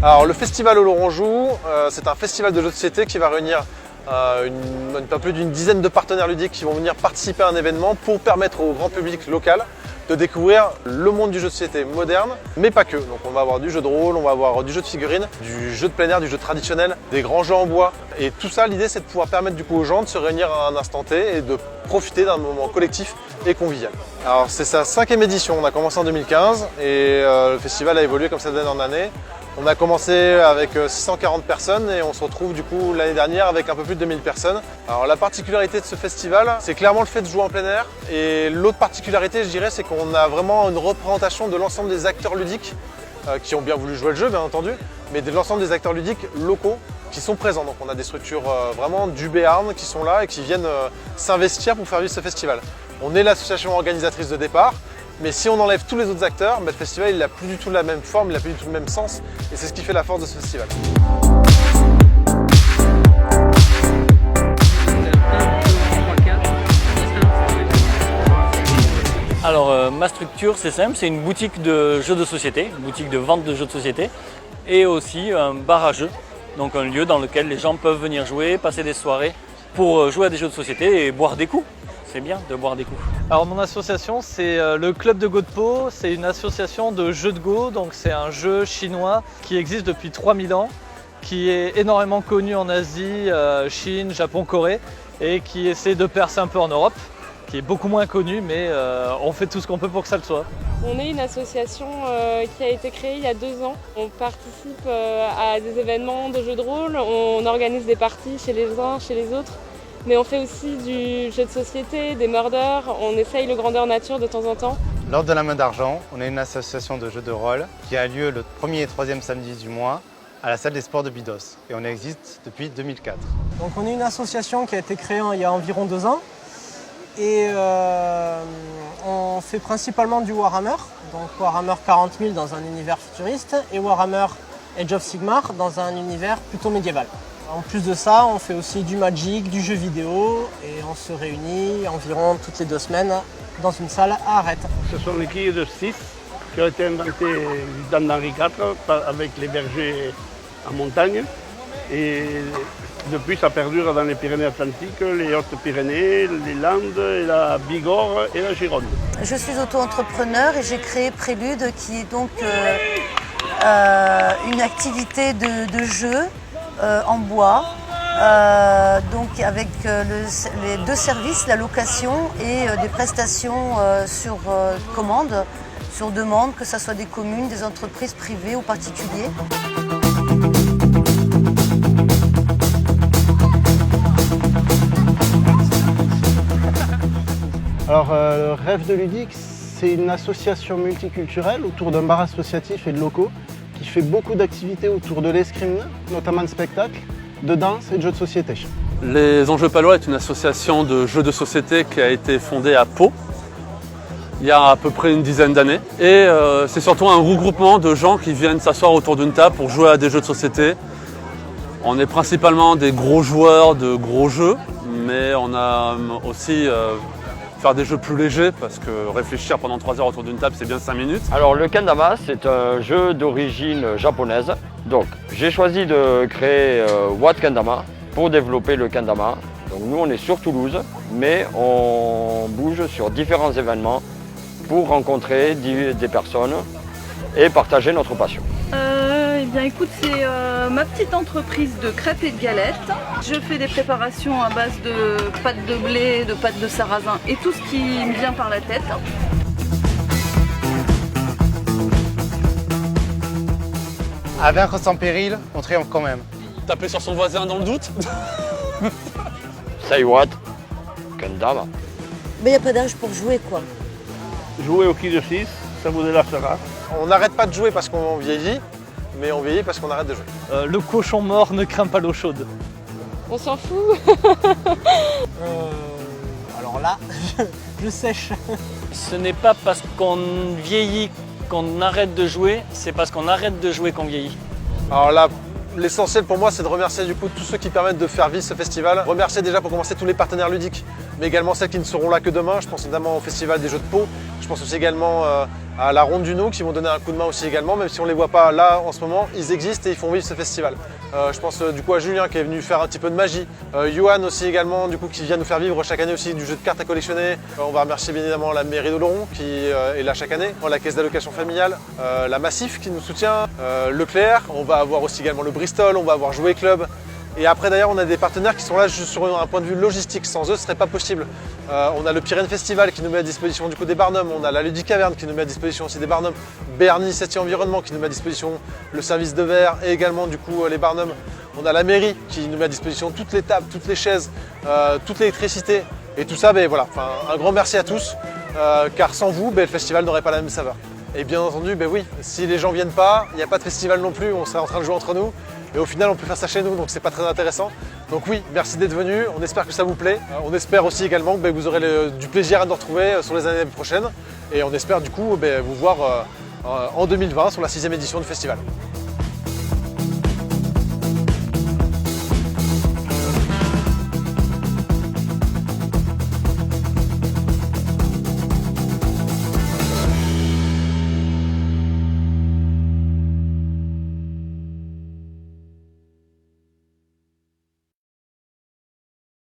Alors le festival Oloron-Joue, c'est un festival de jeux de société qui va réunir un peu plus d'une dizaine de partenaires ludiques qui vont venir participer à un événement pour permettre au grand public local de découvrir le monde du jeu de société moderne, mais pas que. Donc on va avoir du jeu de rôle, on va avoir du jeu de figurines, du jeu de plein air, du jeu traditionnel, des grands jeux en bois. Et tout ça, l'idée c'est de pouvoir permettre du coup aux gens de se réunir à un instant T et de profiter d'un moment collectif et convivial. Alors c'est sa 5e édition, on a commencé en 2015 et le festival a évolué comme ça d'année en année. On a commencé avec 640 personnes et on se retrouve du coup l'année dernière avec un peu plus de 2000 personnes. Alors la particularité de ce festival, c'est clairement le fait de jouer en plein air. Et l'autre particularité, je dirais, c'est qu'on a vraiment une représentation de l'ensemble des acteurs ludiques qui ont bien voulu jouer le jeu, bien entendu, mais de l'ensemble des acteurs ludiques locaux qui sont présents. Donc on a des structures vraiment du Béarn qui sont là et qui viennent s'investir pour faire vivre ce festival. On est l'association organisatrice de départ. Mais si on enlève tous les autres acteurs, le festival il n'a plus du tout la même forme, il n'a plus du tout le même sens et c'est ce qui fait la force de ce festival. Alors ma structure c'est simple, c'est une boutique de jeux de société, une boutique de vente de jeux de société et aussi un bar à jeux, donc un lieu dans lequel les gens peuvent venir jouer, passer des soirées pour jouer à des jeux de société et boire des coups. C'est bien de boire des coups. Alors mon association c'est le Club de Go de Pau, c'est une association de jeux de Go, donc c'est un jeu chinois qui existe depuis 3000 ans, qui est énormément connu en Asie, Chine, Japon, Corée et qui essaie de percer un peu en Europe, qui est beaucoup moins connu mais on fait tout ce qu'on peut pour que ça le soit. On est une association qui a été créée il y a 2 ans. On participe à des événements de jeux de rôle, on organise des parties chez les uns, chez les autres. Mais on fait aussi du jeu de société, des murders, on essaye le grandeur nature de temps en temps. L'Ordre de la Main d'Argent, on est une association de jeux de rôle qui a lieu le 1er et 3e samedi du mois à la salle des sports de Bidos. Et on existe depuis 2004. Donc on est une association qui a été créée il y a environ 2 ans. Et on fait principalement du Warhammer, donc Warhammer 40 000 dans un univers futuriste et Warhammer Age of Sigmar dans un univers plutôt médiéval. En plus de ça, on fait aussi du Magic, du jeu vidéo et on se réunit environ toutes les 2 semaines dans une salle à Arrête. Ce sont les quilles de 6 qui ont été inventées du temps d'Henri IV avec les bergers en montagne. Et depuis, ça perdure dans les Pyrénées-Atlantiques, les Hautes-Pyrénées, les Landes, et la Bigorre et la Gironde. Je suis auto-entrepreneur et j'ai créé Prélude qui est donc une activité de jeu en bois, donc avec les 2 services, la location et des prestations sur commande, sur demande, que ce soit des communes, des entreprises privées ou particuliers. Alors, Rêve de Ludique, c'est une association multiculturelle autour d'un bar associatif et de locaux qui fait beaucoup d'activités autour de l'escrime, notamment de spectacles, de danse et de jeux de société. Les Enjeux Palois est une association de jeux de société qui a été fondée à Pau il y a à peu près une dizaine d'années. Et c'est surtout un regroupement de gens qui viennent s'asseoir autour d'une table pour jouer à des jeux de société. On est principalement des gros joueurs de gros jeux, mais on a aussi faire des jeux plus légers parce que réfléchir pendant 3 heures autour d'une table, c'est bien 5 minutes. Alors le kendama, c'est un jeu d'origine japonaise. Donc j'ai choisi de créer Watt Kendama pour développer le kendama. Donc nous on est sur Toulouse, mais on bouge sur différents événements pour rencontrer des personnes et partager notre passion. Eh bien écoute, c'est ma petite entreprise de crêpes et de galettes. Je fais des préparations à base de pâtes de blé, de pâtes de sarrasin et tout ce qui me vient par la tête. À vaincre sans péril, on triomphe quand même. Taper sur son voisin dans le doute. Say what? Kendama. Mais il n'y a pas d'âge pour jouer quoi. Jouer au quilles de 6, ça vous délassera. On n'arrête pas de jouer parce qu'on vieillit, mais on vieillit parce qu'on arrête de jouer. Le cochon mort ne craint pas l'eau chaude. On s'en fout. Alors là, je sèche. Ce n'est pas parce qu'on vieillit qu'on arrête de jouer, c'est parce qu'on arrête de jouer qu'on vieillit. Alors là, l'essentiel pour moi, c'est de remercier du coup tous ceux qui permettent de faire vivre ce festival. Remercier déjà pour commencer tous les partenaires ludiques mais également celles qui ne seront là que demain. Je pense notamment au Festival des Jeux de Pau. Je pense aussi également à la Ronde du Nou qui vont donner un coup de main aussi également, même si on ne les voit pas là en ce moment, ils existent et ils font vivre ce festival. Je pense du coup à Julien qui est venu faire un petit peu de magie, Johan aussi également du coup qui vient nous faire vivre chaque année aussi du jeu de cartes à collectionner. On va remercier bien évidemment la mairie d'Oloron qui est là chaque année, la caisse d'allocation familiale, la Massif qui nous soutient, Leclerc, on va avoir aussi également le Bristol, on va avoir Jouet Club. Et après d'ailleurs on a des partenaires qui sont là juste sur un point de vue logistique, sans eux ce serait pas possible. On a le Pyrénées Festival qui nous met à disposition du coup des barnums, on a la Ludique Caverne qui nous met à disposition aussi des barnums, Bernie 7e Environnement qui nous met à disposition le service de verre et également du coup les barnums. On a la mairie qui nous met à disposition toutes les tables, toutes les chaises, toute l'électricité et tout ça, voilà, un grand merci à tous car sans vous le festival n'aurait pas la même saveur. Et bien entendu, oui, si les gens viennent pas, il n'y a pas de festival non plus, on serait en train de jouer entre nous. Et au final, on peut faire ça chez nous, donc c'est pas très intéressant. Donc oui, merci d'être venus, on espère que ça vous plaît. On espère aussi également que vous aurez du plaisir à nous retrouver sur les années prochaines. Et on espère du coup vous voir en 2020 sur la 6e édition du festival.